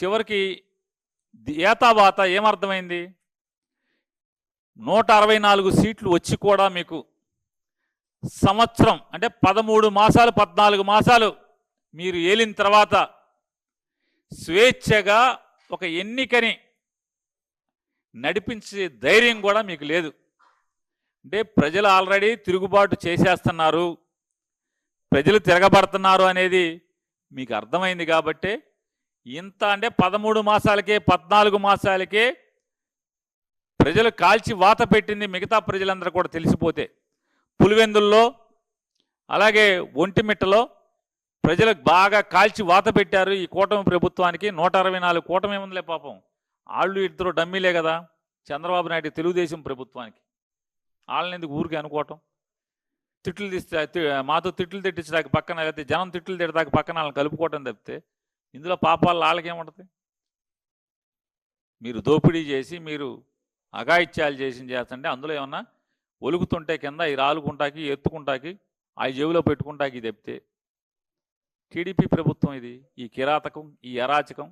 చివరికి ఏతావాత ఏమర్థమైంది? 164 సీట్లు వచ్చి కూడా మీకు సంవత్సరం అంటే 13 మాసాలు 14 మాసాలు మీరు ఏలిన తర్వాత స్వేచ్ఛగా ఒక ఎన్నికని నడిపించే ధైర్యం కూడా మీకు లేదు. అంటే ప్రజలు ఆల్రెడీ తిరుగుబాటు చేసేస్తున్నారు, ప్రజలు తిరగబడుతున్నారు అనేది మీకు అర్థమైంది. కాబట్టి ఇంత అంటే 13 మాసాలకే 14 మాసాలకే ప్రజలు కాల్చి వాత పెట్టింది మిగతా ప్రజలందరూ కూడా తెలిసిపోతే, పులివెందుల్లో అలాగే ఒంటిమిట్టలో ప్రజలకు బాగా కాల్చి వాత పెట్టారు ఈ కూటమి ప్రభుత్వానికి. 164 కూటమి ఏముందిలే పాపం, వాళ్ళు ఇద్దరు డమ్మీలే కదా చంద్రబాబు నాయుడు తెలుగుదేశం ప్రభుత్వానికి. వాళ్ళని ఎందుకు ఊరికి అనుకోవటం? తిట్లు తీస్తే మాతో తిట్లు తిట్టించడానికి పక్కన, లేకపోతే జనం తిట్లు తిట్టడానికి పక్కన వాళ్ళని కలుపుకోవటం తప్పితే ఇందులో పాపాలు వాళ్ళకేముంటుంది? మీరు దోపిడీ చేసి మీరు అఘాయిత్యాలు చేస్తుంటే అందులో ఏమన్నా ఒలుగుతుంటే కింద ఈ రాలుకుంటాకి ఎత్తుకుంటాకి ఆ జేబులో పెట్టుకుంటాకి తప్పితే టీడీపీ ప్రభుత్వం ఇది. ఈ కిరాతకం, ఈ అరాచకం